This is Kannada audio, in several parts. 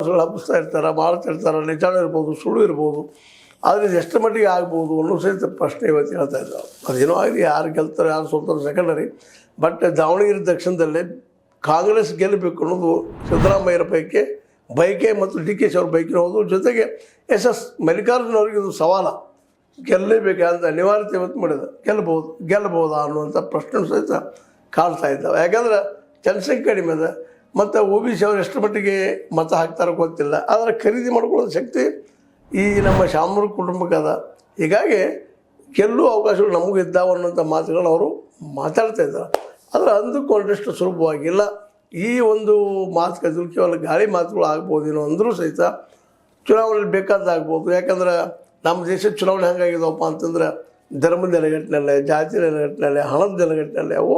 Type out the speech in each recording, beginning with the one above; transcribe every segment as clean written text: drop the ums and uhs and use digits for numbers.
ರೂಮರ್ಸ್ಗಳು ಹಬ್ಬಿಸ್ತಾ ಇರ್ತಾರೆ, ಮಾಡ್ತಿರ್ತಾರೆ, ನಿಜಾಣ ಇರ್ಬೋದು, ಸುಳ್ಳು ಇರ್ಬೋದು. ಆದರೆ ಇದು ಎಷ್ಟು ಮಟ್ಟಿಗೆ ಆಗ್ಬೋದು ಅನ್ನೋ ಸಹಿತ ಪ್ರಶ್ನೆ ಇವತ್ತು ಹೇಳ್ತಾ ಇದ್ದಾವೆ. ಅದೇನೋ ಆಗಲಿ, ಯಾರು ಗೆಲ್ತಾರೆ ಯಾರು ಸೋಲ್ತಾರೆ ಸೆಕೆಂಡರಿ. ಬಟ್ ದಾವಣಗೆರೆ ದಕ್ಷಿಣದಲ್ಲೇ ಕಾಂಗ್ರೆಸ್ ಗೆಲ್ಲಬೇಕು ಅನ್ನೋದು ಸಿದ್ದರಾಮಯ್ಯರ ಬೈಕೆ ಮತ್ತು ಡಿ ಕೆ ಶಿ ಅವ್ರ ಬೈಕಿನ ಹೋದು. ಜೊತೆಗೆ ಮಲ್ಲಿಕಾರ್ಜುನ ಅವ್ರಿಗೆ ಇದು ಸವಾಲ, ಗೆಲ್ಲಲೇಬೇಕಂತ ಅನಿವಾರ್ಯತೆ ಇವತ್ತು ಮಾಡಿದ. ಗೆಲ್ಲಬಹುದಾ ಅನ್ನುವಂಥ ಪ್ರಶ್ನೆ ಸಹಿತ ಕಾಡ್ತಾ ಇದ್ದಾವೆ. ಯಾಕಂದ್ರೆ ಜನಸಂಖ್ಯೆ ಕಡಿಮೆ ಅದ, ಮತ್ತು OBC ಅವ್ರು ಎಷ್ಟು ಮಟ್ಟಿಗೆ ಮತ ಹಾಕ್ತಾರೋ ಗೊತ್ತಿಲ್ಲ. ಆದರೆ ಖರೀದಿ ಮಾಡ್ಕೊಳ್ಳೋ ಶಕ್ತಿ ಈ ನಮ್ಮ ಶಾಮೂರು ಕುಟುಂಬಕ್ಕೆ ಅದ. ಹೀಗಾಗಿ ಗೆಲ್ಲುವ ಅವಕಾಶಗಳು ನಮಗೂ ಇದ್ದಾವೆ ಅನ್ನೋಂಥ ಮಾತುಗಳು ಅವರು ಮಾತಾಡ್ತಾ ಇದ್ದಾರೆ. ಆದರೆ ಅಂದುಕೊಂಡಷ್ಟು ಸುಲಭವಾಗಿಲ್ಲ. ಈ ಒಂದು ಮಾತುಕತೆ ಕೇವಲ ಗಾಳಿ ಮಾತುಗಳು ಆಗ್ಬೋದೇನೋ ಅಂದರೂ ಸಹಿತ ಚುನಾವಣೆಯಲ್ಲಿ ಬೇಕಾದಾಗ್ಬೋದು. ಯಾಕಂದ್ರೆ ನಮ್ಮ ದೇಶದ ಚುನಾವಣೆ ಹೆಂಗಾಗಿದವಪ್ಪ ಅಂತಂದ್ರೆ ಧರ್ಮದ ನೆಲೆಗಟ್ಟಿನಲ್ಲೇ, ಜಾತಿ ನೆಲೆಗಟ್ಟಿನಲ್ಲೇ, ಹಣದ ನೆಲೆಗಟ್ಟಿನಲ್ಲೇ ಅವು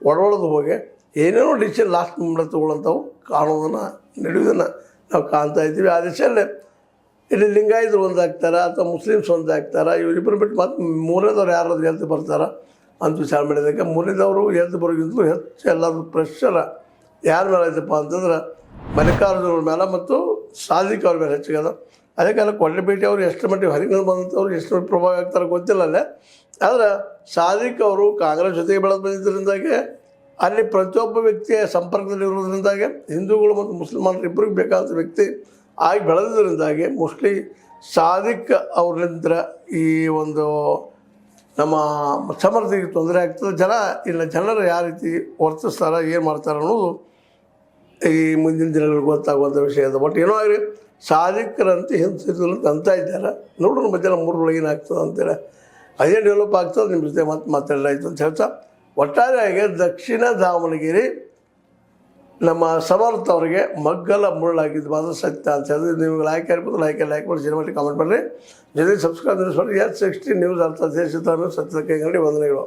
ಒಡವಳದು ಹೋಗಿ ಏನೇನೋ ಡಿಸಿಷನ್ ಲಾಸ್ಟ್ ಮೂಮೆಂಟ್ ತೊಗೊಳ್ಳೋಂಥವು ಕಾಣೋದನ್ನು ನಡೆಯೋದನ್ನು ನಾವು ಕಾಣ್ತಾ ಇದ್ದೀವಿ. ಆ ದಿಶೆಯಲ್ಲೇ ಇಲ್ಲಿ ಲಿಂಗಾಯತರು ಒಂದಾಗ್ತಾರೆ ಅಥವಾ ಮುಸ್ಲಿಮ್ಸ್ ಒಂದಾಗ್ತಾರೆ. ಇವರಿಬ್ಬರು ಬಿಟ್ಟು ಮತ್ತು ಮೂರನೇದವ್ರು ಯಾರಾದ್ರೂ ಎದ್ದು ಬರ್ತಾರೆ ಅಂತ ವಿಚಾರ ಮಾಡಿದಾಗ ಮೂರನೇದವರು ಎದ್ದು ಬರೋಗಿಂತಲೂ ಹೆಚ್ಚು ಎಲ್ಲರೂ ಪ್ರೆಷರ್ ಯಾರ ಮೇಲೆ ಆಯ್ತಪ್ಪ ಅಂತಂದ್ರೆ ಮಲ್ಲಿಕಾರ್ಜುನವ್ರ ಮೇಲೆ ಮತ್ತು ಸಾದಿಕ್ ಅವ್ರ ಮೇಲೆ ಹೆಚ್ಚಿಗದ. ಅದಕ್ಕೆಲ್ಲ ಕೊಂಡಪೇಟೆ ಅವರು ಎಷ್ಟು ಮಟ್ಟಿಗೆ ಹೊರಗಿಂದ ಬಂದಂಥವ್ರು ಎಷ್ಟು ಮಟ್ಟಿಗೆ ಪ್ರಭಾವ ಆಗ್ತಾರೆ ಗೊತ್ತಿಲ್ಲ ಅಲ್ಲೇ. ಆದರೆ ಸಾದಿಕ್ ಅವರು ಕಾಂಗ್ರೆಸ್ ಜೊತೆಗೆ ಬೆಳೆದು ಬಂದಿದ್ದರಿಂದಾಗೆ ಅಲ್ಲಿ ಪ್ರತಿಯೊಬ್ಬ ವ್ಯಕ್ತಿಯ ಸಂಪರ್ಕದಲ್ಲಿರೋದ್ರಿಂದಾಗೆ ಹಿಂದೂಗಳು ಮತ್ತು ಮುಸಲ್ಮಾನರು ಇಬ್ಬರಿಗೆ ಬೇಕಾದ ವ್ಯಕ್ತಿ ಆಗಿ ಬೆಳೆದಿದ್ದರಿಂದಾಗಿ ಮೋಸ್ಟ್ಲಿ ಸಾದಿಕ್ ಅವ್ರಲಿಂದ ಈ ಒಂದು ನಮ್ಮ ಸಮರ್ಥಿಗೆ ತೊಂದರೆ ಆಗ್ತದೆ. ಜನರು ಯಾವ ರೀತಿ ವರ್ತಿಸ್ತಾರೆ, ಏನು ಮಾಡ್ತಾರೆ ಅನ್ನೋದು ಈ ಮುಂದಿನ ದಿನಗಳಿಗೆ ಗೊತ್ತಾಗುವಂಥ ವಿಷಯ ಇದೆ. ಬಟ್ ಏನೋ ಆಗಲಿ ಸಾಧಿಕರಂತೆ ಹಿಂಸಿದ್ರು ಅಂತ ಇದ್ದಾರೆ. ನೋಡೋಣ ಮಧ್ಯಾಹ್ನ 3 ಏನಾಗ್ತದೆ ಅಂತೇಳಿ. ಅದೇ ಡೆವಲಪ್ ಆಗ್ತದೆ. ನಿಮ್ಮ ಜೊತೆ ಮಾತಾಡಲಾಯ್ತು ಅಂತ ಹೇಳ್ತಾ ಒಟ್ಟಾರೆಯಾಗಿ ದಕ್ಷಿಣ ದಾವಣಗೆರೆ ನಮ್ಮ ಸಮರ್ಥ ಅವರಿಗೆ ಮಗ್ಗಲ ಮುಳ್ಳಾಗಿದ್ದು ಮಾತ್ರ ಸತ್ಯ ಅಂತ ಹೇಳಿದ್ರೆ ನಿಮಗೆ ಲೈಕ್ ಆಗಿರ್ಬೋದು. ಲೈಕ್ ಮಾಡಿ ಶೇರ್ ಮಾಡಿ ಕಾಮೆಂಟ್ ಮಾಡಿರಿ. ಜೊತೆಗೆ ಸಬ್ಸ್ಕ್ರೈಬ್ ಮಾಡಿ. S16 ನ್ಯೂಸ್ ಅರ್ಥ ದೇಶದ ಸತ್ಯದ ಕೈಗಂಡಿ ವಂದನೆಗಳು.